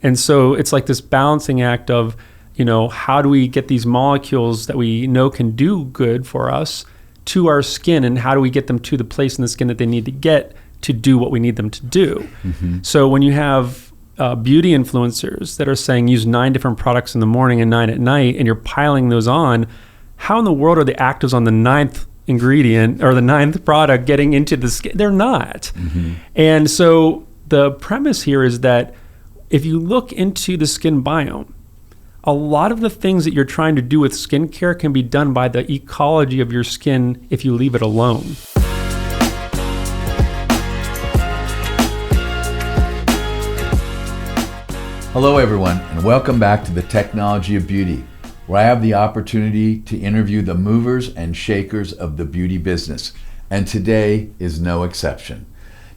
And so it's like this balancing act of, how do we get these molecules that we know can do good for us to our skin, and how do we get them to the place in the skin that they need to get to do what we need them to do? So when you have beauty influencers that are saying use 9 different products in the morning and 9 at night, and you're piling those on, how in the world are the actives on the 9th ingredient or the 9th product getting into the skin? They're not. And so the premise here is that if you look into the skin biome, a lot of the things that you're trying to do with skincare can be done by the ecology of your skin if you leave it alone. Hello everyone, and welcome back to the Technology of Beauty, where I have the opportunity to interview the movers and shakers of the beauty business. And today is no exception.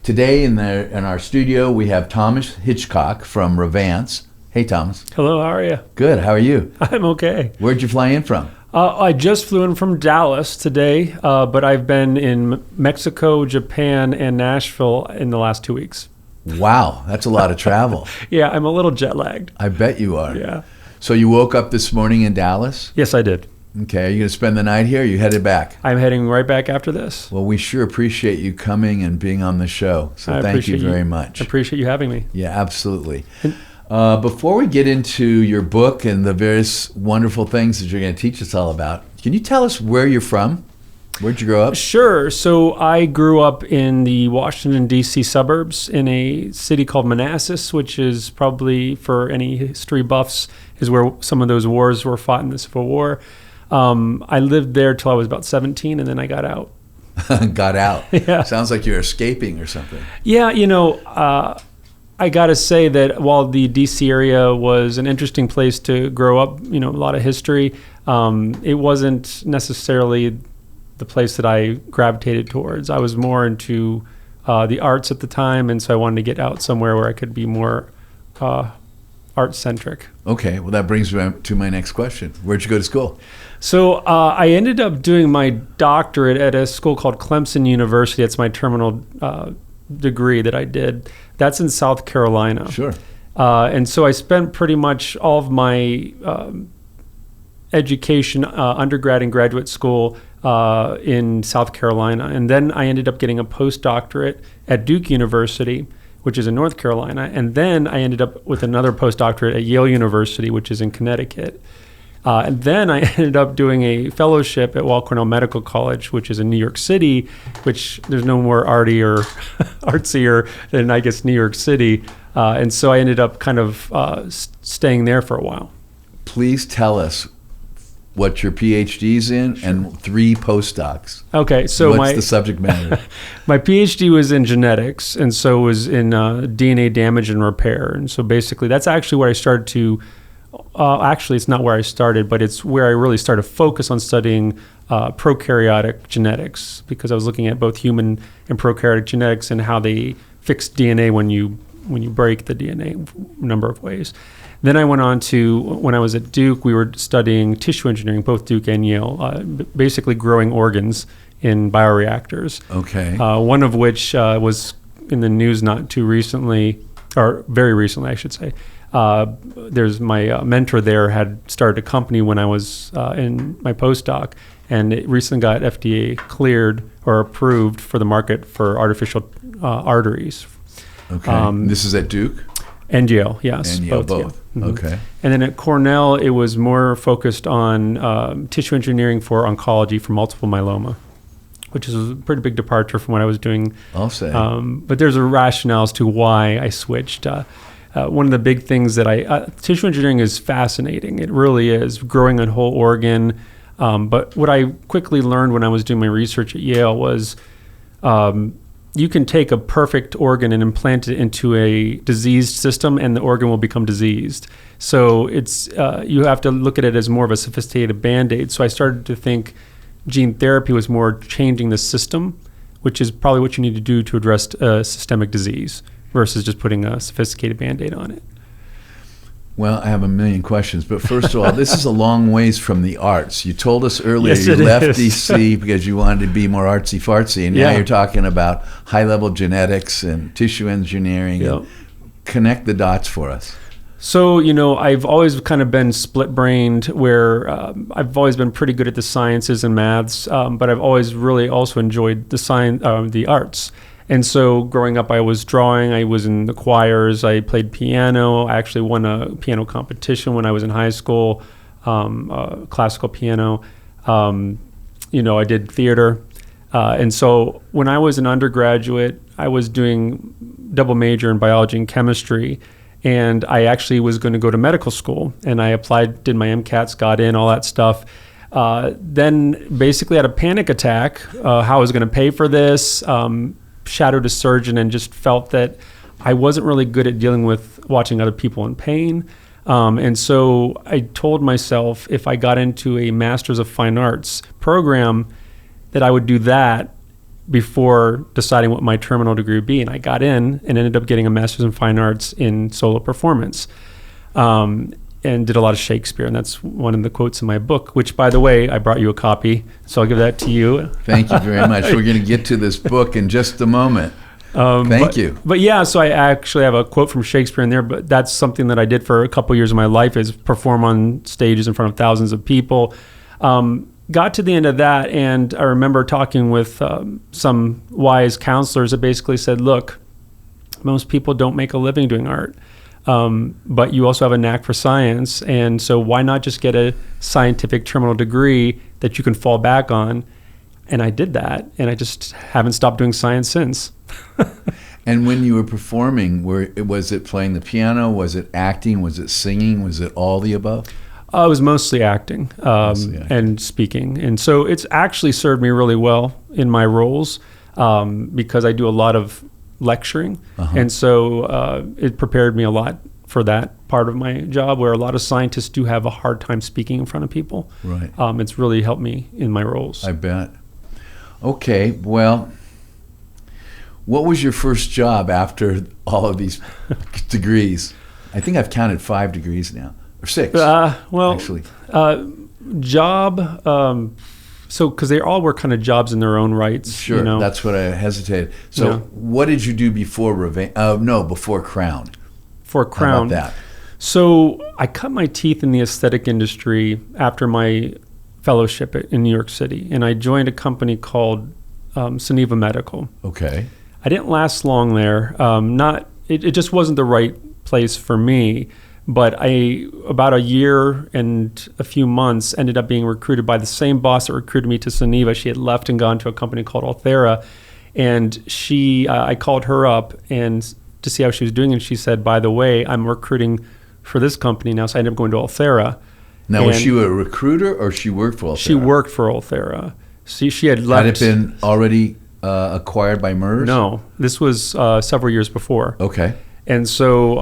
Today in our studio we have Thomas Hitchcock from Revance. Hey Thomas. Hello, how are you? Good, how are you? I'm okay. Where'd you fly in from? I just flew in from Dallas today, but I've been in Mexico, Japan, and Nashville in the last 2 weeks. Wow, that's a lot of travel. Yeah, I'm a little jet lagged. I bet you are. Yeah. So you woke up this morning in Dallas? Yes, I did. Okay, are you going to spend the night here or are you headed back? I'm heading right back after this. Well, we sure appreciate you coming and being on the show. So thank you very much. I appreciate you having me. Yeah, absolutely. Before we get into your book and the various wonderful things that you're going to teach us all about, can you tell us where you're from? Where'd you grow up? Sure. So I grew up in the Washington, D.C. suburbs in a city called Manassas, which is probably, for any history buffs, is where some of those wars were fought in the Civil War. I lived there till I was about 17, and then I got out. Got out? Yeah. Sounds like you're escaping or something. Yeah, I got to say that while the D.C. area was an interesting place to grow up, a lot of history, it wasn't necessarily the place that I gravitated towards. I was more into the arts at the time, and so I wanted to get out somewhere where I could be more art-centric. Okay, well that brings me to my next question. Where'd you go to school? So I ended up doing my doctorate at a school called Clemson University. That's my terminal degree that I did. That's in South Carolina. Sure. And so I spent pretty much all of my education, undergrad and graduate school, in South Carolina. And then I ended up getting a postdoctorate at Duke University, which is in North Carolina. And then I ended up with another postdoctorate at Yale University, which is in Connecticut. And then I ended up doing a fellowship at Weill Cornell Medical College, which is in New York City, which there's no more arty or artsier than, I guess, New York City. And so I ended up kind of staying there for a while. Please tell us what your PhD's in and 3 postdocs. Okay, so what's the subject matter? My PhD was in genetics, and so was in DNA damage and repair. And so basically, that's actually where I started to. Actually, it's not where I started, but it's where I really started to focus on studying prokaryotic genetics, because I was looking at both human and prokaryotic genetics and how they fix DNA when you break the DNA a number of ways. Then I went on to, when I was at Duke, we were studying tissue engineering, both Duke and Yale, basically growing organs in bioreactors. Okay. One of which was in the news not too recently, or very recently, I should say. There's my mentor there had started a company when I was in my postdoc, and it recently got FDA cleared or approved for the market for artificial arteries. Okay. This is at Duke? And Yale, yes. And Yale, both. Yeah. Mm-hmm. Okay. And then at Cornell, it was more focused on tissue engineering for oncology for multiple myeloma, which is a pretty big departure from what I was doing. I'll say. But there's a rationale as to why I switched. One of the big things that tissue engineering is fascinating. It really is, growing a whole organ. But what I quickly learned when I was doing my research at Yale was you can take a perfect organ and implant it into a diseased system, and the organ will become diseased. So it's you have to look at it as more of a sophisticated Band-Aid. So I started to think gene therapy was more changing the system, which is probably what you need to do to address systemic disease, versus just putting a sophisticated Band-Aid on it. Well, I have a million questions, but first of all, this is a long ways from the arts. You told us earlier Yes, you left is. DC because you wanted to be more artsy-fartsy, and now you're talking about high-level genetics and tissue engineering. Yep. Connect the dots for us. So, I've always kind of been split-brained where I've always been pretty good at the sciences and maths, but I've always really also enjoyed the arts. And so growing up, I was drawing, I was in the choirs, I played piano. I actually won a piano competition when I was in high school, classical piano. I did theater. And so when I was an undergraduate, I was doing double major in biology and chemistry. And I actually was going to go to medical school. And I applied, did my MCATs, got in, all that stuff. Then basically had a panic attack, how I was going to pay for this, shadowed a surgeon and just felt that I wasn't really good at dealing with watching other people in pain. And so I told myself if I got into a Masters of Fine Arts program that I would do that before deciding what my terminal degree would be. And I got in and ended up getting a Masters in Fine Arts in solo performance. And did a lot of Shakespeare, and that's one of the quotes in my book, which, by the way, I brought you a copy, so I'll give that to you. Thank you very much. We're going to get to this book in just a moment. Thank you. But yeah, so I actually have a quote from Shakespeare in there, but that's something that I did for a couple years of my life, is perform on stages in front of thousands of people. Got to the end of that, and I remember talking with some wise counselors that basically said, look, most people don't make a living doing art. But you also have a knack for science, and so why not just get a scientific terminal degree that you can fall back on? And I did that, and I just haven't stopped doing science since. And when you were performing, was it playing the piano? Was it acting? Was it singing? Was it all the above? It was mostly acting, and speaking. And so it's actually served me really well in my roles because I do a lot of lecturing. And so it prepared me a lot for that part of my job, where a lot of scientists do have a hard time speaking in front of people. Right. It's really helped me in my roles. I bet. Okay, well, what was your first job after all of these degrees? I think I've counted 5 degrees now, or 6, actually. Job, so because they all were kind of jobs in their own rights. Sure, that's what I hesitated. So what did you do before before Crown? For Crown. How about that? So I cut my teeth in the aesthetic industry after my fellowship in New York City, and I joined a company called Soneva Medical. Okay. I didn't last long there. It just wasn't the right place for me. But about a year and a few months, ended up being recruited by the same boss that recruited me to Soneva. She had left and gone to a company called Althera, and I called her up and to see how she was doing, and she said, "By the way, I'm recruiting for this company now." So I ended up going to Althera. Now, was she a recruiter or she worked for Althera? She worked for Althera. She had left. Had it been already acquired by MERS? No, this was several years before. Okay. And so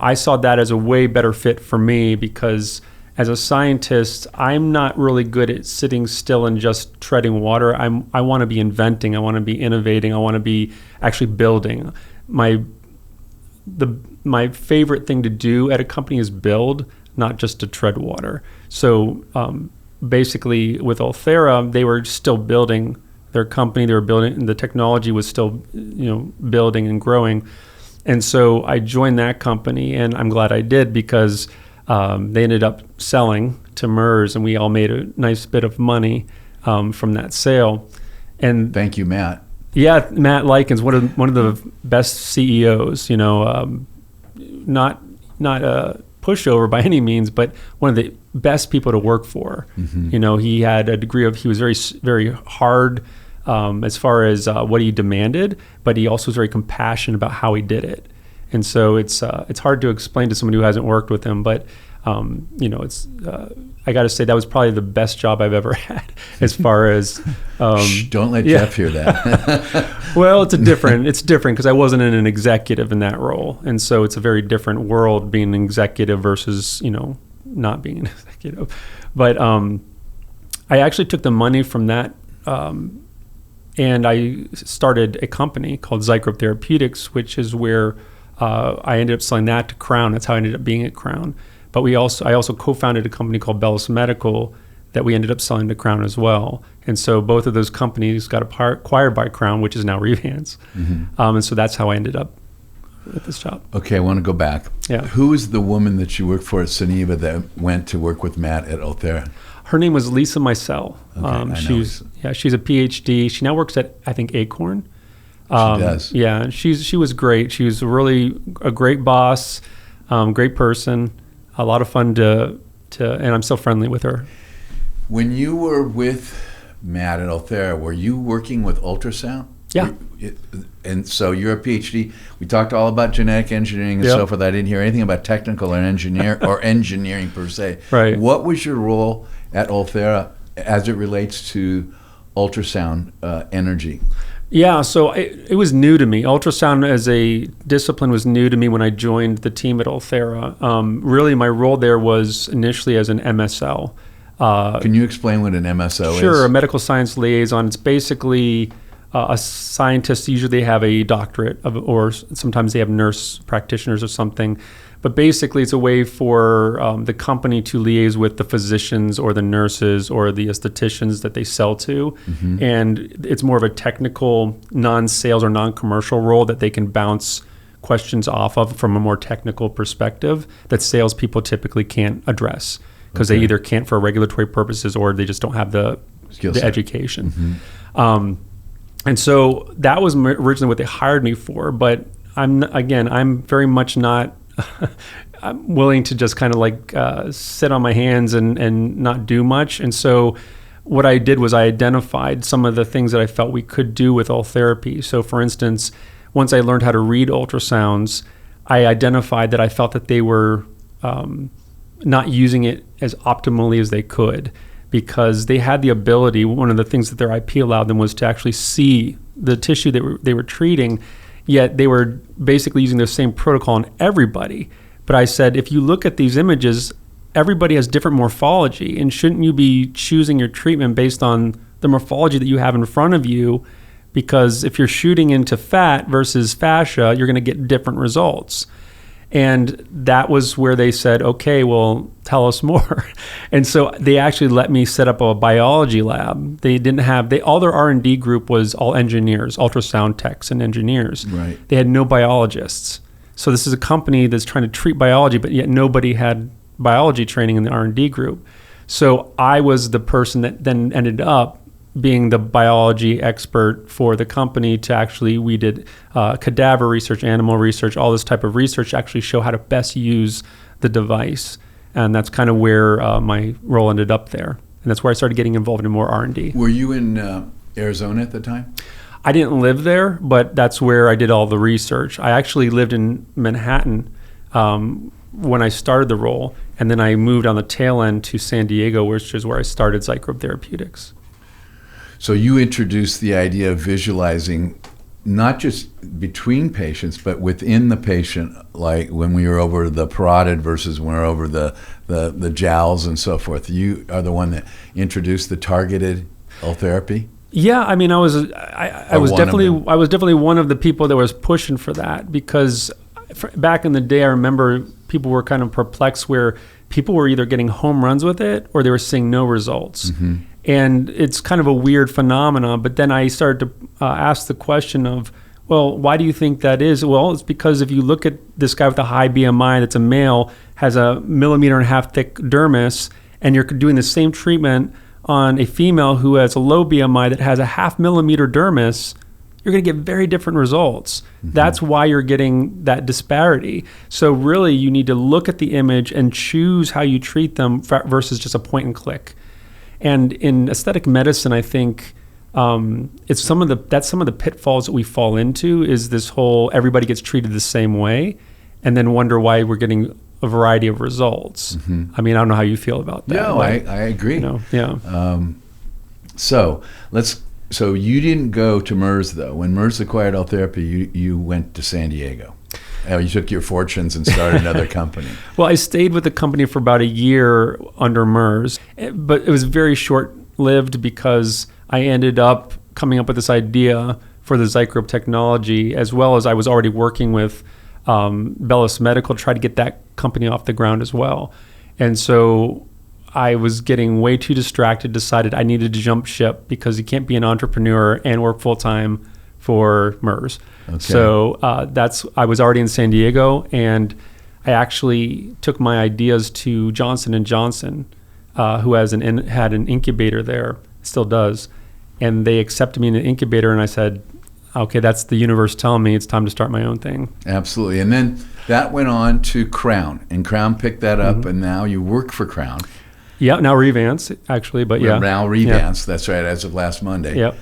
I saw that as a way better fit for me because as a scientist, I'm not really good at sitting still and just treading water. I want to be inventing. I want to be innovating. I want to be actually building. My favorite thing to do at a company is build, not just to tread water. So basically with Althera, they were still building their company. They were building, and the technology was still building and growing. And so I joined that company, and I'm glad I did because they ended up selling to MERS, and we all made a nice bit of money from that sale. And thank you, Matt. Yeah, Matt Likens, one of the best CEOs. Not a pushover by any means, but one of the best people to work for. Mm-hmm. He had a degree of, he was very, very hard as far as what he demanded, but he also was very compassionate about how he did it. And so it's hard to explain to someone who hasn't worked with him, but I got to say that was probably the best job I've ever had as far as Shh, don't let Jeff hear that. Well, it's different because I wasn't an executive in that role, and so it's a very different world being an executive versus not being an executive. But I actually took the money from that and I started a company called Zycro Therapeutics, which is where I ended up selling that to Crown. That's how I ended up being at Crown. But I also co-founded a company called Bellis Medical that we ended up selling to Crown as well. And so both of those companies got acquired by Crown, which is now Revance. Mm-hmm. And so that's how I ended up at this job. Okay, I want to go back. Yeah. Who is the woman that you worked for at Suniva that went to work with Matt at Ulthera? Her name was Lisa Micel. Okay, I know She's a PhD. She now works at, I think, Acorn. She does. Yeah, and she was great. She was really a great boss, great person, a lot of fun to, and I'm still friendly with her. When you were with Matt at Ulthera, were you working with ultrasound? Yeah. And so you're a PhD. We talked all about genetic engineering and Yep. so forth. I didn't hear anything about technical or engineering per se. Right. What was your role at Ulthera as it relates to ultrasound energy? Yeah, so it was new to me. Ultrasound as a discipline was new to me when I joined the team at Ulthera. Really, my role there was initially as an MSL. Can you explain what an MSO is? Sure, a medical science liaison. It's basically a scientist. Usually they have a doctorate, or sometimes they have nurse practitioners or something. But basically, it's a way for the company to liaise with the physicians or the nurses or the estheticians that they sell to. Mm-hmm. And it's more of a technical, non-sales or non-commercial role that they can bounce questions off of from a more technical perspective that salespeople typically can't address because they either can't for regulatory purposes or they just don't have the education. Mm-hmm. And so that was originally what they hired me for. But I'm very much not... I'm willing to just kind of like sit on my hands and not do much. And so what I did was I identified some of the things that I felt we could do with Ultherapy. So for instance, once I learned how to read ultrasounds, I identified that I felt that they were not using it as optimally as they could because they had the ability, one of the things that their IP allowed them was to actually see the tissue that they were treating. Yet they were basically using the same protocol on everybody. But I said, if you look at these images, everybody has different morphology. And shouldn't you be choosing your treatment based on the morphology that you have in front of you? Because if you're shooting into fat versus fascia, you're going to get different results. And that was where they said, okay, well, tell us more. And so they actually let me set up a biology lab. They didn't have, all their R&D group was all engineers, ultrasound techs and engineers. Right. They had no biologists. So this is a company that's trying to treat biology, but yet nobody had biology training in the R&D group. So I was the person that then ended up being the biology expert for the company to actually, we did cadaver research, animal research, all this type of research to actually show how to best use the device. And that's kind of where my role ended up there. And that's where I started getting involved in more R&D. Were you in Arizona at the time? I didn't live there, but that's where I did all the research. I actually lived in Manhattan when I started the role. And then I moved on the tail end to San Diego, which is where I started Zycrobe Therapeutics. So you introduced the idea of visualizing not just between patients, but within the patient, like when we were over the parotid versus when we were over the jowls and so forth. You are the one that introduced the targeted Ultherapy? Yeah, I mean, I was definitely one of the people that was pushing for that because back in the day, I remember people were kind of perplexed where people were either getting home runs with it or they were seeing no results. Mm-hmm. And it's kind of a weird phenomenon. But then I started to ask the question of, well, why do you think that is? Well, it's because if you look at this guy with a high BMI that's a male, has a 1.5 millimeter thick dermis, and you're doing the same treatment on a female who has a low BMI that has a 0.5 millimeter dermis, you're going to get very different results. Mm-hmm. That's why you're getting that disparity. So really, you need to look at the image and choose how you treat them versus just a point and click. And in aesthetic medicine, I think that's some of the pitfalls that we fall into is this whole everybody gets treated the same way and then wonder why we're getting a variety of results. Mm-hmm. I mean, I don't know how you feel about that. No, I agree. You know, yeah. So you didn't go to MERS though. When MERS acquired Ultherapy, you went to San Diego. You took your fortunes and started another company. Well, I stayed with the company for about a year under MERS, but it was very short-lived because I ended up coming up with this idea for the Zycrobe technology, as well as I was already working with Bellis Medical to try to get that company off the ground as well. And so I was getting way too distracted, decided I needed to jump ship because you can't be an entrepreneur and work full-time for MERS. Okay. So I was already in San Diego, and I actually took my ideas to Johnson & Johnson, who had an incubator there, still does, and they accepted me in an incubator, and I said, okay, that's the universe telling me it's time to start my own thing. Absolutely. And then that went on to Crown, and Crown picked that up, and now you work for Crown. Yeah, now Revance, actually, but yeah. Now Revance, that's right, as of last Monday. Yep.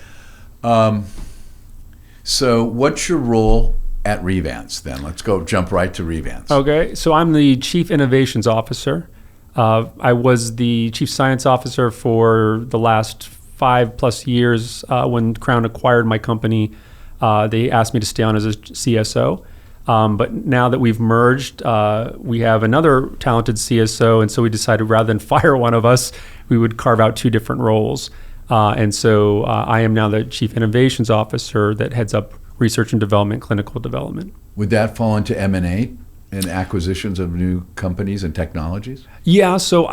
So what's your role at Revance then? Let's jump right to Revance. Okay, so I'm the Chief Innovations Officer. I was the Chief Science Officer for the last 5+ years. When Crown acquired my company, they asked me to stay on as a CSO. But now that we've merged, we have another talented CSO, and so we decided rather than fire one of us, we would carve out 2 different roles. And so I am now the Chief Innovations Officer that heads up research and development, clinical development. Would that fall into M&A and acquisitions of new companies and technologies? Yeah, so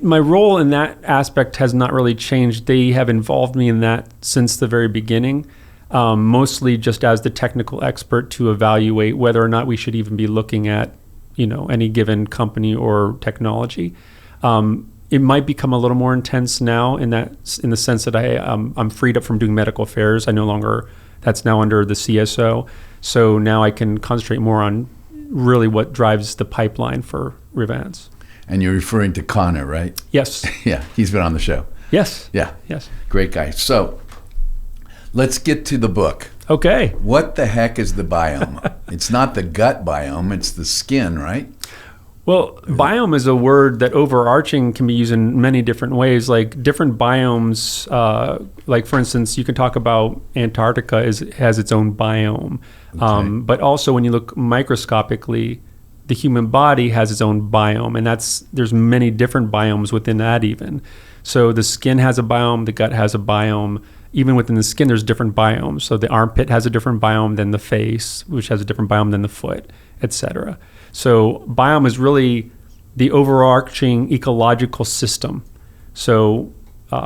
my role in that aspect has not really changed. They have involved me in that since the very beginning, mostly just as the technical expert to evaluate whether or not we should even be looking at, any given company or technology. It might become a little more intense now in the sense that I'm freed up from doing medical affairs. That's now under the CSO. So now I can concentrate more on really what drives the pipeline for Revance. And you're referring to Connor, right? Yes. Yeah, he's been on the show. Yes. Yeah. Yes. Great guy. So let's get to the book. Okay. What the heck is the biome? It's not the gut biome, it's the skin, right? Well, biome is a word that overarching can be used in many different ways. Like different biomes, like for instance, you can talk about Antarctica has its own biome. Okay. But also when you look microscopically, the human body has its own biome, and there's many different biomes within that even. So the skin has a biome, the gut has a biome. Even within the skin, there's different biomes. So the armpit has a different biome than the face, which has a different biome than the foot, etc. So biome is really the overarching ecological system. So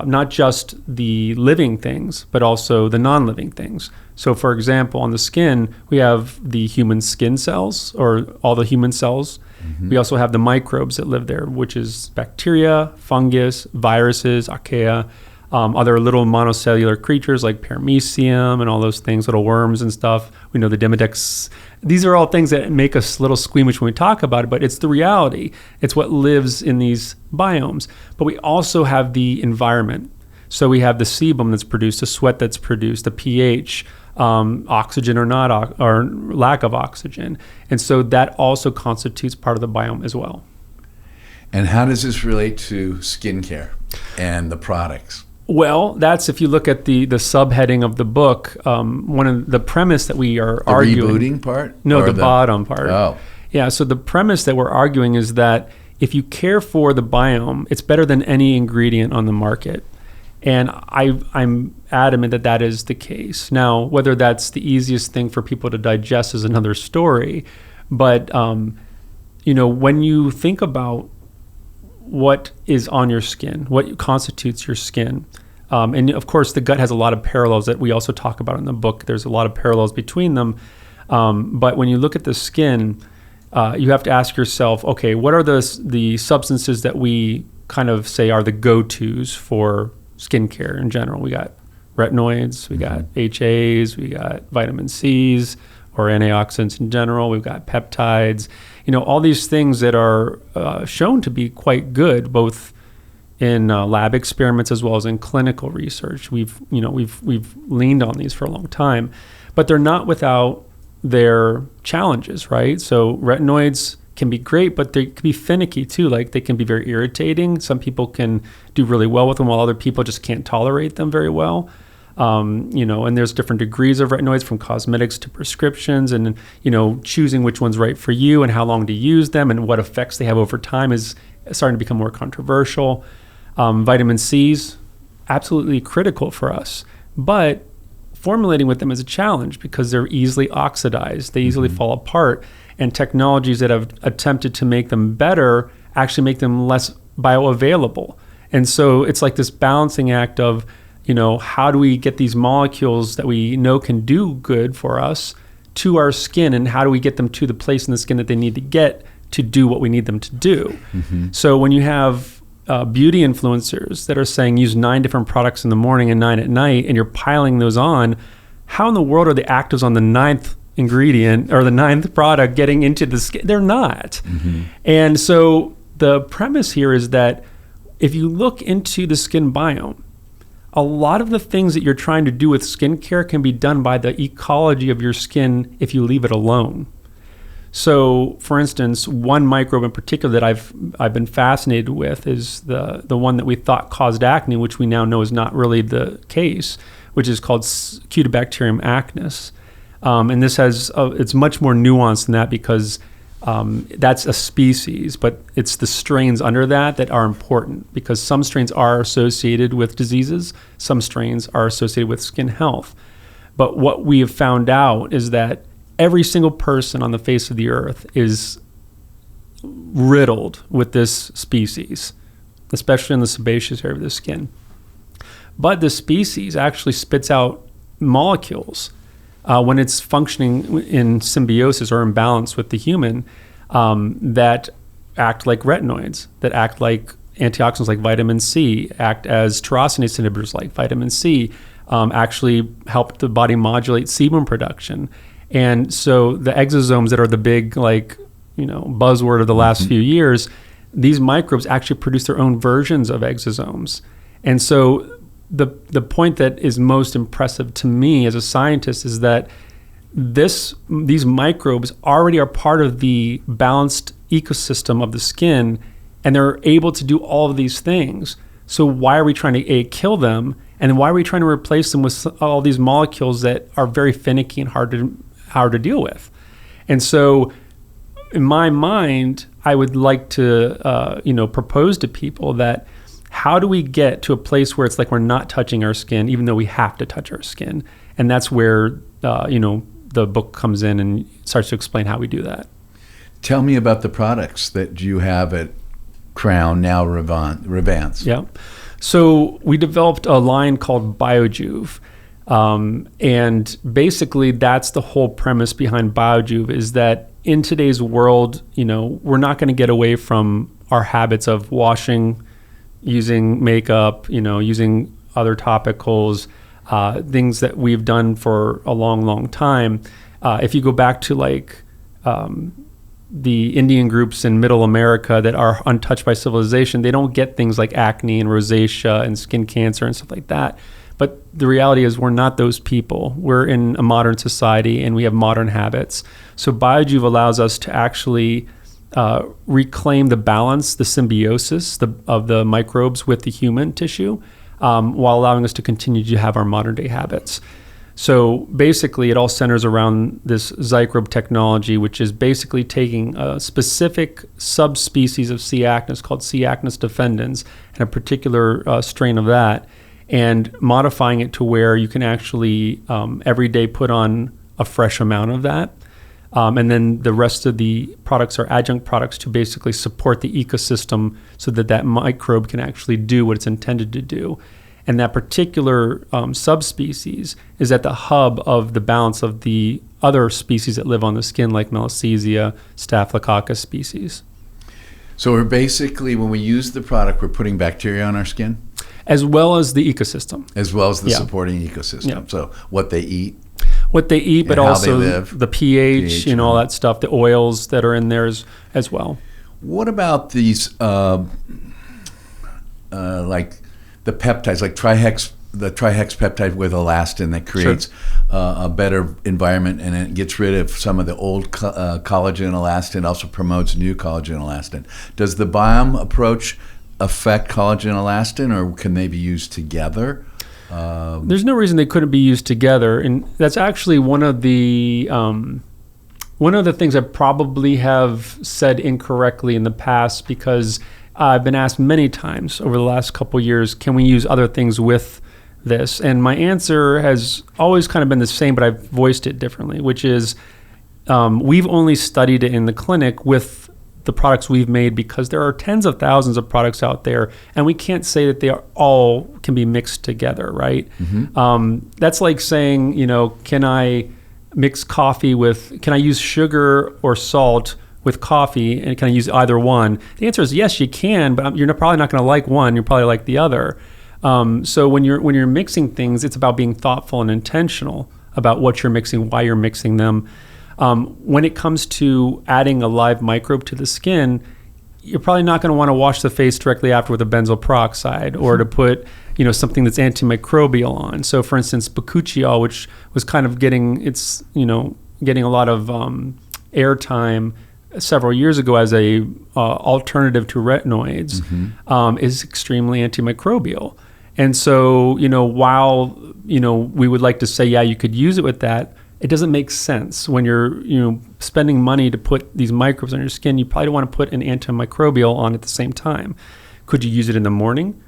not just the living things, but also the non-living things. So for example, on the skin, we have the human skin cells, or all the human cells. Mm-hmm. We also have the microbes that live there, which is bacteria, fungus, viruses, archaea, other little monocellular creatures like paramecium and all those things, little worms and stuff. We know the Demodex. These are all things that make us a little squeamish when we talk about it, but it's the reality. It's what lives in these biomes. But we also have the environment. So we have the sebum that's produced, the sweat that's produced, the pH, oxygen or not, or lack of oxygen. And so that also constitutes part of the biome as well. And how does this relate to skincare and the products? Well, that's if you look at the subheading of the book, one of the premise that we are the arguing. The rebooting part? No, the bottom part. Oh. Yeah, so the premise that we're arguing is that if you care for the biome, it's better than any ingredient on the market. And I'm adamant that that is the case. Now, whether that's the easiest thing for people to digest is another story. But, when you think about what is on your skin, what constitutes your skin. And of course, the gut has a lot of parallels that we also talk about in the book. There's a lot of parallels between them. But when you look at the skin, you have to ask yourself, okay, what are the substances that we kind of say are the go-tos for skincare in general? We got retinoids, we got HAs, we got vitamin C's, or antioxidants in general. We've got peptides, all these things that are shown to be quite good, both in lab experiments as well as in clinical research. We've leaned on these for a long time, but they're not without their challenges, right? So retinoids can be great, but they can be finicky too. Like they can be very irritating. Some people can do really well with them, while other people just can't tolerate them very well. And there's different degrees of retinoids, from cosmetics to prescriptions, and, choosing which one's right for you and how long to use them and what effects they have over time is starting to become more controversial. Vitamin C's, absolutely critical for us, but formulating with them is a challenge because they're easily oxidized. They easily fall apart, and technologies that have attempted to make them better actually make them less bioavailable. And so it's like this balancing act of, how do we get these molecules that we know can do good for us to our skin, and how do we get them to the place in the skin that they need to get to do what we need them to do? Mm-hmm. So when you have beauty influencers that are saying use 9 different products in the morning and 9 at night, and you're piling those on, how in the world are the actives on the 9th ingredient or the 9th product getting into the skin? They're not. Mm-hmm. And so the premise here is that if you look into the skin biome, a lot of the things that you're trying to do with skincare can be done by the ecology of your skin if you leave it alone. So, for instance, one microbe in particular that I've been fascinated with is the one that we thought caused acne, which we now know is not really the case, which is called Cutibacterium acnes. And this it's much more nuanced than that, because that's a species, but it's the strains under that are important, because some strains are associated with diseases, some strains are associated with skin health. But what we have found out is that every single person on the face of the earth is riddled with this species, especially in the sebaceous area of the skin. But the species actually spits out molecules when it's functioning in symbiosis or imbalance with the human, that act like retinoids, that act like antioxidants like vitamin C, act as tyrosinase inhibitors like vitamin C, actually help the body modulate sebum production. And so the exosomes that are the big buzzword of the last few years, these microbes actually produce their own versions of exosomes. And so the point that is most impressive to me as a scientist is that these microbes already are part of the balanced ecosystem of the skin, and they're able to do all of these things. So why are we trying to kill them, and why are we trying to replace them with all these molecules that are very finicky and hard to deal with? And so in my mind, I would like to propose to people that how do we get to a place where it's like we're not touching our skin, even though we have to touch our skin? And that's where, the book comes in and starts to explain how we do that. Tell me about the products that you have at Crown, now Revance. Yeah. So we developed a line called BioJuve. And basically that's the whole premise behind BioJuve, is that in today's world, we're not going to get away from our habits of washing, using makeup, using other topicals, things that we've done for a long, long time. If you go back to the Indian groups in Middle America that are untouched by civilization, they don't get things like acne and rosacea and skin cancer and stuff like that. But the reality is we're not those people. We're in a modern society and we have modern habits. So BioJuve allows us to actually reclaim the balance, the symbiosis of the microbes with the human tissue, while allowing us to continue to have our modern day habits. So basically it all centers around this Zycrobe technology, which is basically taking a specific subspecies of C. acnes called C. acnes defendens, and a particular strain of that, and modifying it to where you can actually every day put on a fresh amount of that. And then the rest of the products are adjunct products to basically support the ecosystem so that microbe can actually do what it's intended to do. And that particular subspecies is at the hub of the balance of the other species that live on the skin, like Malassezia, Staphylococcus species. So we're basically, when we use the product, we're putting bacteria on our skin? As well as the ecosystem. As well as the supporting ecosystem. Yeah. So what they eat. What they eat, but also the pH, pH, all that stuff, the oils that are in there as well. What about these, like the peptides, like the trihex peptide with elastin that creates a better environment, and it gets rid of some of the old collagen elastin, also promotes new collagen elastin. Does the biome approach affect collagen elastin, or can they be used together? There's no reason they couldn't be used together, and that's actually one of the things I probably have said incorrectly in the past, because I've been asked many times over the last couple of years, can we use other things with this? And my answer has always kind of been the same, but I've voiced it differently, which is we've only studied it in the clinic with the products we've made, because there are tens of thousands of products out there, and we can't say that they are all can be mixed together, right? That's like saying, can I mix coffee can I use sugar or salt with coffee, and can I use either one? The answer is yes, you can, but you're probably not going to like one. You'll probably like the other. So when you're mixing things, it's about being thoughtful and intentional about what you're mixing, why you're mixing them. When it comes to adding a live microbe to the skin, you're probably not going to want to wash the face directly after with a benzoyl peroxide, or to put something that's antimicrobial on. So for instance, bakuchiol, which was kind of getting a lot of airtime several years ago as a alternative to retinoids, is extremely antimicrobial. And so, while, we would like to say, yeah, you could use it with that, it doesn't make sense. When you're, spending money to put these microbes on your skin, you probably don't want to put an antimicrobial on at the same time. Could you use it in the morning?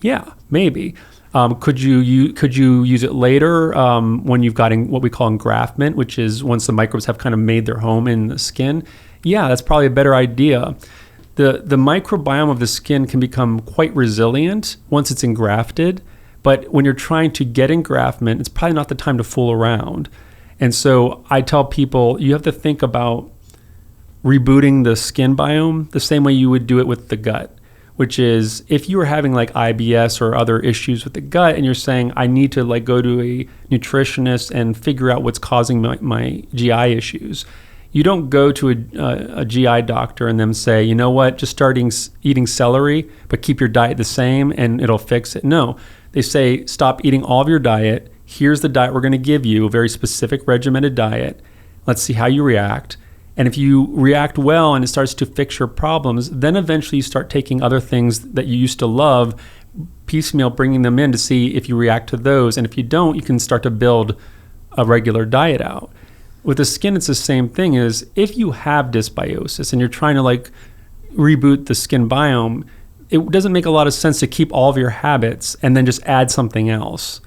Yeah, maybe. Could you use it later when you've got what we call engraftment, which is once the microbes have kind of made their home in the skin? Yeah, that's probably a better idea. The microbiome of the skin can become quite resilient once it's engrafted, but when you're trying to get engraftment, it's probably not the time to fool around. And so I tell people, you have to think about rebooting the skin biome the same way you would do it with the gut, which is if you were having like IBS or other issues with the gut and you're saying, I need to go to a nutritionist and figure out what's causing my GI issues. You don't go to a GI doctor and then say, you know what, just start eating celery, but keep your diet the same and it'll fix it. No, they say, stop eating all of your diet. Here's the diet we're going to give you, a very specific regimented diet. Let's see how you react. And if you react well and it starts to fix your problems, then eventually you start taking other things that you used to love, piecemeal, bringing them in to see if you react to those. And if you don't, you can start to build a regular diet out. With the skin, it's the same thing. Is if you have dysbiosis and you're trying to reboot the skin biome, it doesn't make a lot of sense to keep all of your habits and then just add something else.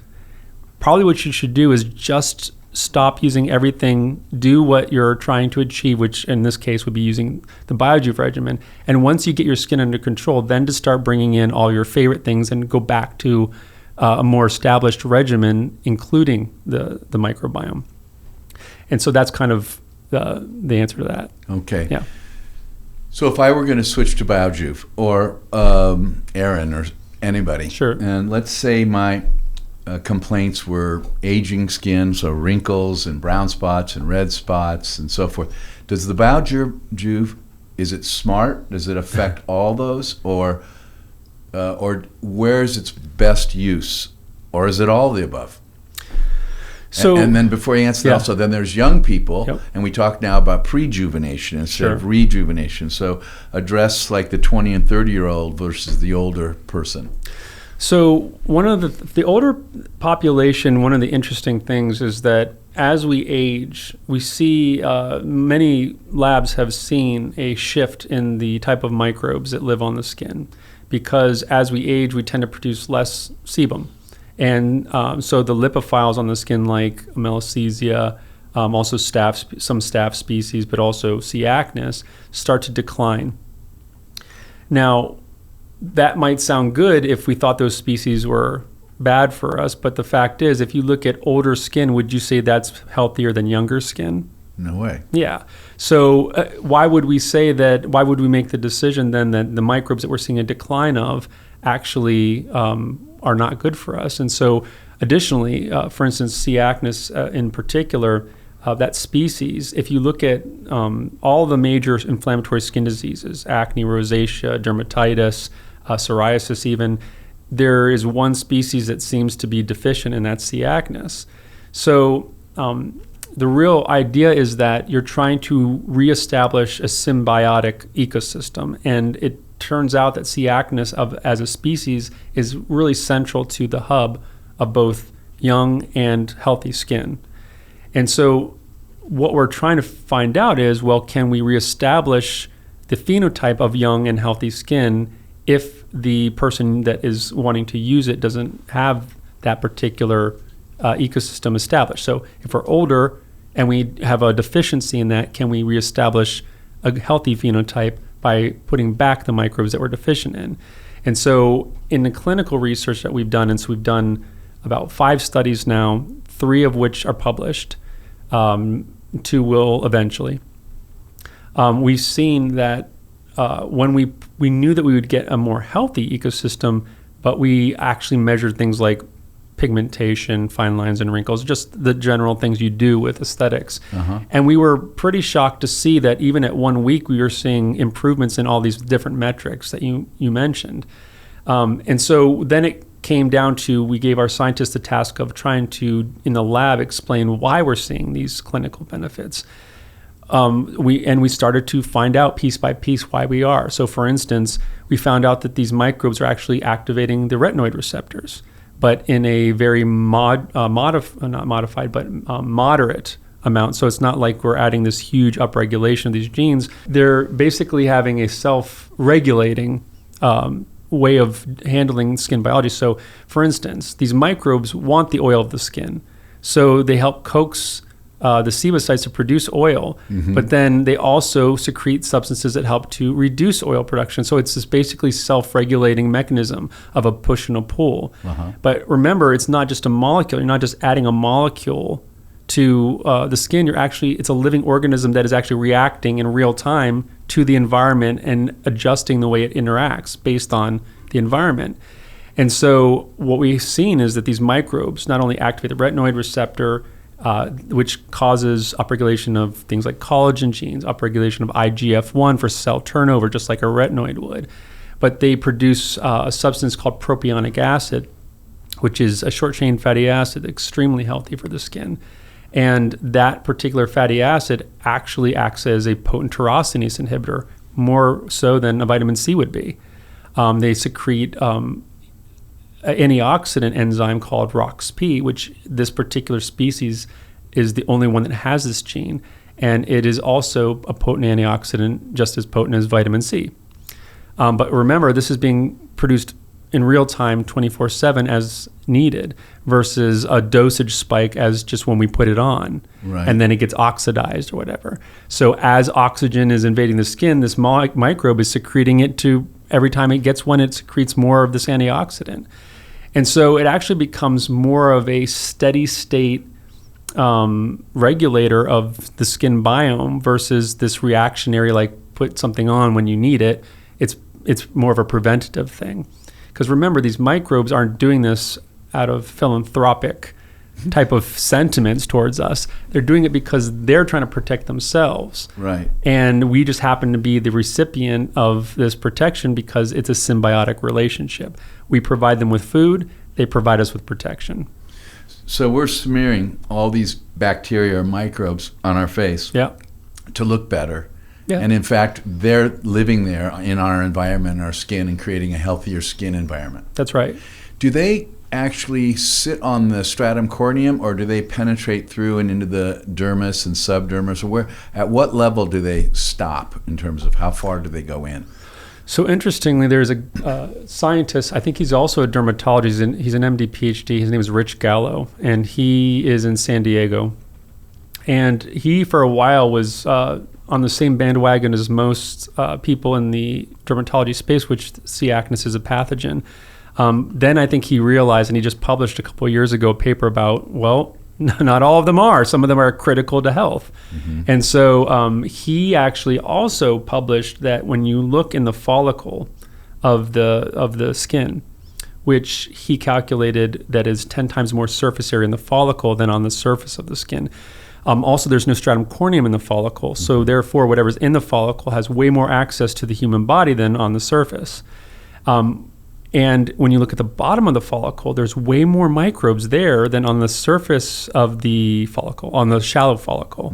Probably what you should do is just stop using everything, do what you're trying to achieve, which in this case would be using the BioJuve regimen. And once you get your skin under control, then to start bringing in all your favorite things and go back to a more established regimen, including the microbiome. And so that's kind of the answer to that. Okay. Yeah. So if I were going to switch to BioJuve or Aaron or anybody, sure. And let's say my complaints were aging skin, so wrinkles and brown spots and red spots and so forth. Does the BioJuve, is it smart? Does it affect all those, or where is its best use, or is it all the above? So, and then before you answer that, also, then there's young people, and we talk now about prejuvenation instead of rejuvenation. So address the 20 and 30-year-old versus the older person. So one of the older population, one of the interesting things is that as we age, we see many labs have seen a shift in the type of microbes that live on the skin, because as we age, we tend to produce less sebum. And so the lipophiles on the skin, like Melasthesia, also some staph species, but also C. acnes, start to decline. Now, that might sound good if we thought those species were bad for us, but the fact is, if you look at older skin, would you say that's healthier than younger skin? No way. Yeah. So why would we say that? Why would we make the decision then that the microbes that we're seeing a decline of actually are not good for us? And so additionally, for instance, C. acnes in particular, that species, if you look at all the major inflammatory skin diseases, acne, rosacea, dermatitis, psoriasis even, there is one species that seems to be deficient, and that's C. acnes. So the real idea is that you're trying to reestablish a symbiotic ecosystem, and it turns out that C. acnes as a species is really central to the hub of both young and healthy skin. And so what we're trying to find out is, well, can we reestablish the phenotype of young and healthy skin if the person that is wanting to use it doesn't have that particular ecosystem established? So if we're older and we have a deficiency in that, can we reestablish a healthy phenotype by putting back the microbes that we're deficient in. And so in the clinical research that we've done, and so we've done about 5 studies now, 3 of which are published, 2 will eventually. We've seen that when we knew that we would get a more healthy ecosystem, but we actually measured things like pigmentation, fine lines and wrinkles, just the general things you do with aesthetics. And we were pretty shocked to see that even at 1 week, we were seeing improvements in all these different metrics that you mentioned. And so then it came down to, we gave our scientists the task of trying to, in the lab, explain why we're seeing these clinical benefits. We started to find out piece by piece why we are. So for instance, we found out that these microbes are actually activating the retinoid receptors, but in a very moderate amount. So it's not like we're adding this huge upregulation of these genes. They're basically having a self-regulating way of handling skin biology. So for instance, these microbes want the oil of the skin. So they help coax the sebocytes to produce oil, but then they also secrete substances that help to reduce oil production. So it's this basically self-regulating mechanism of a push and a pull. But remember, it's not just a molecule. You're not just adding a molecule to the skin. It's a living organism that is actually reacting in real time to the environment and adjusting the way it interacts based on the environment. And so what we've seen is that these microbes not only activate the retinoid receptor, which causes upregulation of things like collagen genes, upregulation of IGF-1 for cell turnover, just like a retinoid would. But they produce a substance called propionic acid, which is a short-chain fatty acid, extremely healthy for the skin. And that particular fatty acid actually acts as a potent tyrosinase inhibitor, more so than a vitamin C would be. They secrete an antioxidant enzyme called ROXP, which this particular species is the only one that has this gene. And it is also a potent antioxidant, just as potent as vitamin C. But remember, this is being produced in real time 24/7 as needed versus a dosage spike as just when we put it on. Right. And then it gets oxidized or whatever. So as oxygen is invading the skin, this microbe is secreting it to, every time it gets one, it secretes more of this antioxidant. And so it actually becomes more of a steady state regulator of the skin biome versus this reactionary, like put something on when you need it. It's more of a preventative thing. Because remember, these microbes aren't doing this out of philanthropic type of sentiments towards us. They're doing it because they're trying to protect themselves. Right. And we just happen to be the recipient of this protection because it's a symbiotic relationship. We provide them with food, they provide us with protection. So we're smearing all these bacteria or microbes on our face to look better. Yeah. And in fact, they're living there in our environment, our skin, and creating a healthier skin environment. That's right. Do they actually sit on the stratum corneum, or do they penetrate through and into the dermis and subdermis? Or at what level do they stop in terms of how far do they go in? So interestingly, there's a scientist, I think he's also a dermatologist, he's an MD, PhD, his name is Rich Gallo, and he is in San Diego. And he, for a while, was on the same bandwagon as most people in the dermatology space, which C. acnes is a pathogen. Then I think he realized, and he just published a couple of years ago a paper about, well, not all of them are. Some of them are critical to health. And so he actually also published that when you look in the follicle of the skin, which he calculated that is 10 times more surface area in the follicle than on the surface of the skin. Also, there's no stratum corneum in the follicle, so therefore whatever's in the follicle has way more access to the human body than on the surface. And when you look at the bottom of the follicle, there's way more microbes there than on the surface of the follicle, on the shallow follicle.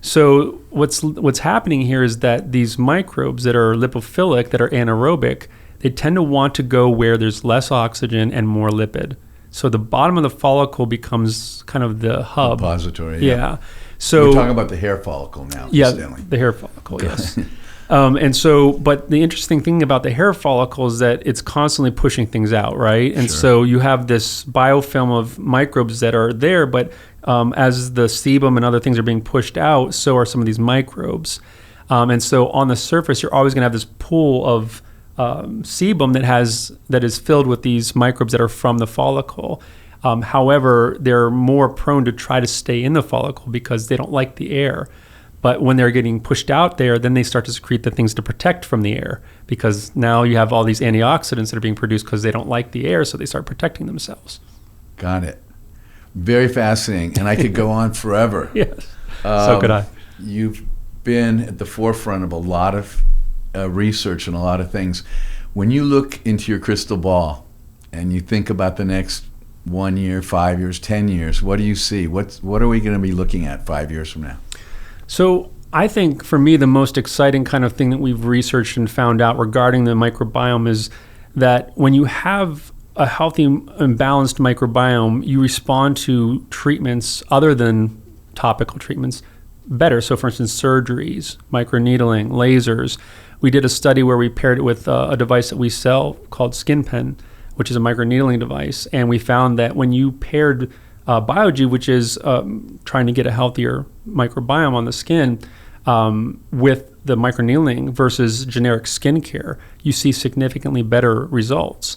So what's happening here is that these microbes that are lipophilic, that are anaerobic, they tend to want to go where there's less oxygen and more lipid. So the bottom of the follicle becomes kind of the hub. Repository. Yeah. So we're talking about the hair follicle now. Yeah, Stanley. the hair follicle, yes. And so, but the interesting thing about the hair follicle is that it's constantly pushing things out, right? And so you have this biofilm of microbes that are there, but as the sebum and other things are being pushed out, so are some of these microbes. And so on the surface, you're always going to have this pool of sebum that is filled with these microbes that are from the follicle. However, they're more prone to try to stay in the follicle because they don't like the air. But when they're getting pushed out there, then they start to secrete the things to protect from the air, because now you have all these antioxidants that are being produced because they don't like the air, so they start protecting themselves. Got it. Very fascinating. And I could go on forever. Yes, so could I. You've been at the forefront of a lot of research and a lot of things. When you look into your crystal ball and you think about the next 1 year, 5 years, 10 years, what do you see? What are we going to be looking at 5 years from now? So I think for me, the most exciting kind of thing that we've researched and found out regarding the microbiome is that when you have a healthy and balanced microbiome, you respond to treatments other than topical treatments better. So for instance, surgeries, microneedling, lasers. We did a study where we paired it with a device that we sell called SkinPen, which is a microneedling device. And we found that when you paired Biogy, which is trying to get a healthier microbiome on the skin, with the microneedling versus generic skincare, you see significantly better results.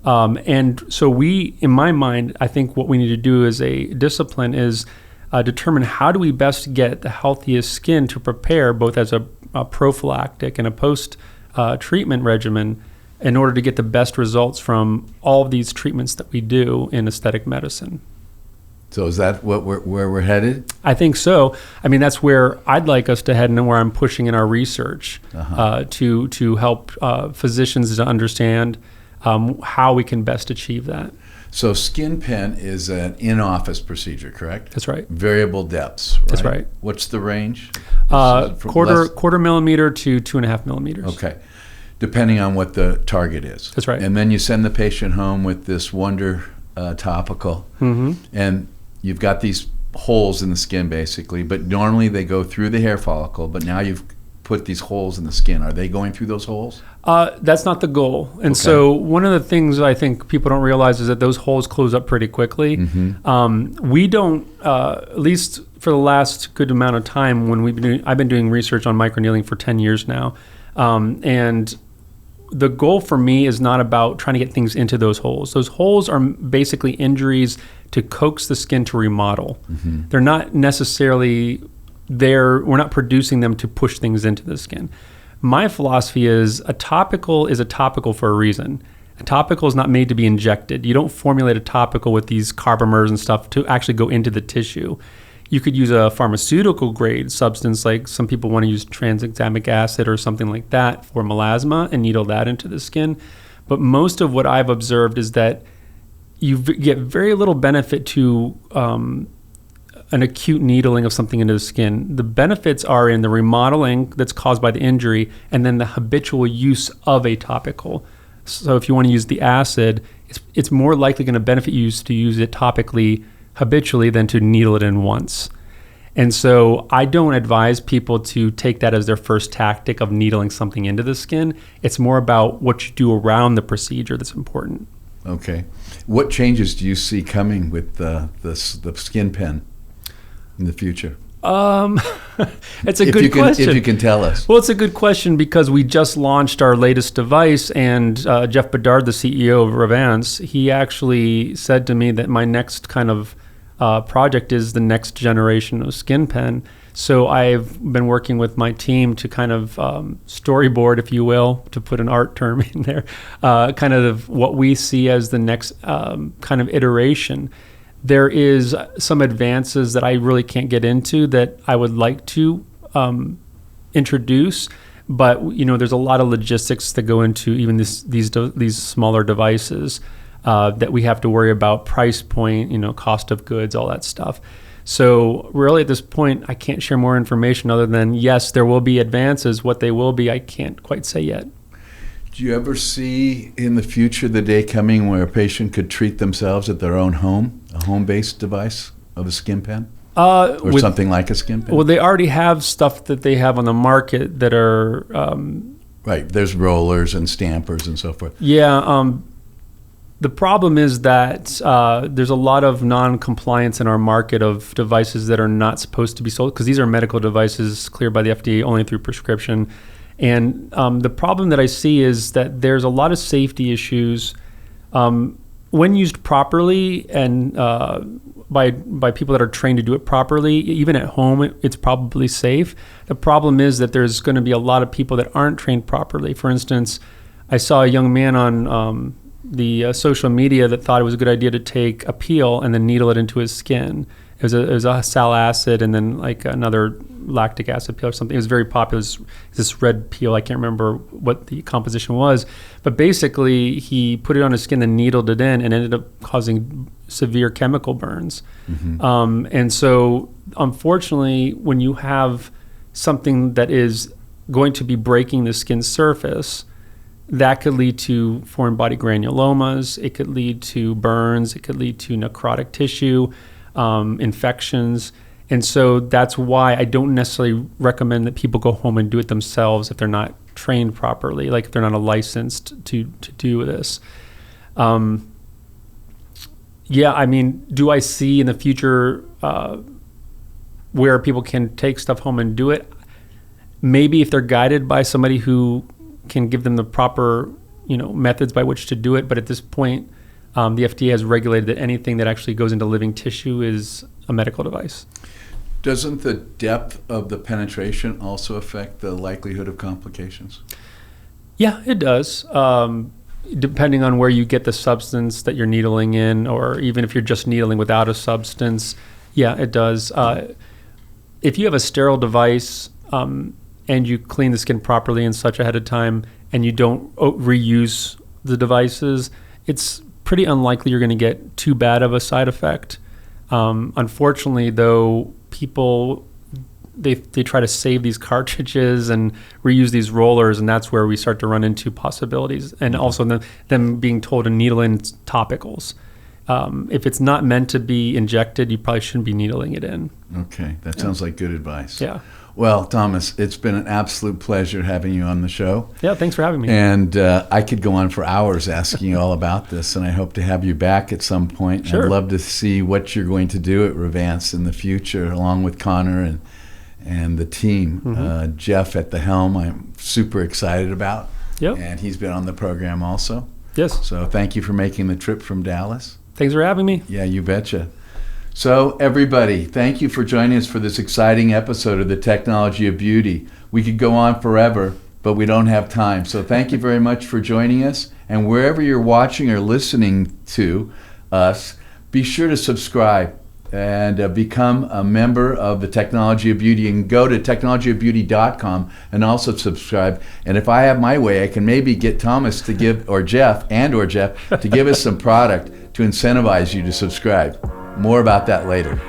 And so we, in my mind, I think what we need to do as a discipline is determine how do we best get the healthiest skin to prepare both as a prophylactic and a post-treatment regimen in order to get the best results from all of these treatments that we do in aesthetic medicine. So is that where we're headed? I think so. I mean, that's where I'd like us to head and where I'm pushing in our research to help physicians to understand how we can best achieve that. So SkinPen is an in-office procedure, correct? That's right. Variable depths, right? That's right. What's the range? Quarter millimeter to 2.5 millimeters. Okay. Depending on what the target is. That's right. And then you send the patient home with this Wonder topical. Mm-hmm. And you've got these holes in the skin, basically, but normally they go through the hair follicle, but now you've put these holes in the skin. Are they going through those holes? That's not the goal. And so one of the things I think people don't realize is that those holes close up pretty quickly. Mm-hmm. We don't, at least for the last good amount of time, when I've been doing research on microneedling for 10 years now, and the goal for me is not about trying to get things into those holes. Those holes are basically injuries to coax the skin to remodel. Mm-hmm. They're not necessarily there. We're not producing them to push things into the skin. My philosophy is a topical for a reason. A topical is not made to be injected. You don't formulate a topical with these carbamers and stuff to actually go into the tissue. You could use a pharmaceutical grade substance, like some people want to use tranexamic acid or something like that for melasma and needle that into the skin. But most of what I've observed is that you get very little benefit to an acute needling of something into the skin. The benefits are in the remodeling that's caused by the injury and then the habitual use of a topical. So if you want to use the acid, it's more likely going to benefit you to use it topically habitually than to needle it in once. And so I don't advise people to take that as their first tactic of needling something into the skin. It's more about what you do around the procedure that's important. Okay. What changes do you see coming with the SkinPen in the future? It's a good question. If you can tell us. Well, it's a good question because we just launched our latest device, and Jeff Bedard, the CEO of Revance, he actually said to me that my next kind of project is the next generation of SkinPen. So I've been working with my team to kind of storyboard, if you will, to put an art term in there, kind of what we see as the next kind of iteration. There is some advances that I really can't get into that I would like to introduce, but there's a lot of logistics that go into even these smaller devices that we have to worry about, price point, cost of goods, all that stuff. So really at this point, I can't share more information other than yes, there will be advances. What they will be, I can't quite say yet. Do you ever see in the future the day coming where a patient could treat themselves at their own home, a home-based device of a SkinPen? Or something like a SkinPen? Well, they already have stuff that they have on the market that are... right, there's rollers and stampers and so forth. Yeah, The problem is that there's a lot of non-compliance in our market of devices that are not supposed to be sold, because these are medical devices cleared by the FDA only through prescription. And the problem that I see is that there's a lot of safety issues when used properly and by people that are trained to do it properly. Even at home, it's probably safe. The problem is that there's going to be a lot of people that aren't trained properly. For instance, I saw a young man on the social media that thought it was a good idea to take a peel and then needle it into his skin. It was a sal acid and then like another lactic acid peel or something. It was very popular. It was this red peel. I can't remember what the composition was, but basically he put it on his skin and needled it in and ended up causing severe chemical burns. Mm-hmm. And so unfortunately, when you have something that is going to be breaking the skin surface, that could lead to foreign body granulomas. It could lead to burns. It could lead to necrotic tissue, infections. And so that's why I don't necessarily recommend that people go home and do it themselves if they're not trained properly, like if they're not licensed to do this. Yeah, I mean, do I see in the future where people can take stuff home and do it? Maybe if they're guided by somebody who can give them the proper, methods by which to do it. But at this point, the FDA has regulated that anything that actually goes into living tissue is a medical device. Doesn't the depth of the penetration also affect the likelihood of complications? Yeah, it does. Depending on where you get the substance that you're needling in, or even if you're just needling without a substance, yeah, it does. If you have a sterile device, and you clean the skin properly and such ahead of time, and you don't reuse the devices, it's pretty unlikely you're going to get too bad of a side effect. Unfortunately, though, people, they try to save these cartridges and reuse these rollers, and that's where we start to run into possibilities. And also them being told to needle in topicals. If it's not meant to be injected, you probably shouldn't be needling it in. Okay, that sounds like good advice. Yeah. Well, Thomas, it's been an absolute pleasure having you on the show. Yeah, thanks for having me. And I could go on for hours asking you all about this, and I hope to have you back at some point. Sure. I'd love to see what you're going to do at Revance in the future, along with Connor and the team. Mm-hmm. Jeff at the helm, I'm super excited about. Yep. And he's been on the program also. Yes. So thank you for making the trip from Dallas. Thanks for having me. Yeah, you betcha. So everybody, thank you for joining us for this exciting episode of The Technology of Beauty. We could go on forever, but we don't have time. So thank you very much for joining us. And wherever you're watching or listening to us, be sure to subscribe and become a member of The Technology of Beauty, and go to technologyofbeauty.com and also subscribe. And if I have my way, I can maybe get Thomas to give, or Jeff to give us some product to incentivize you to subscribe. More about that later.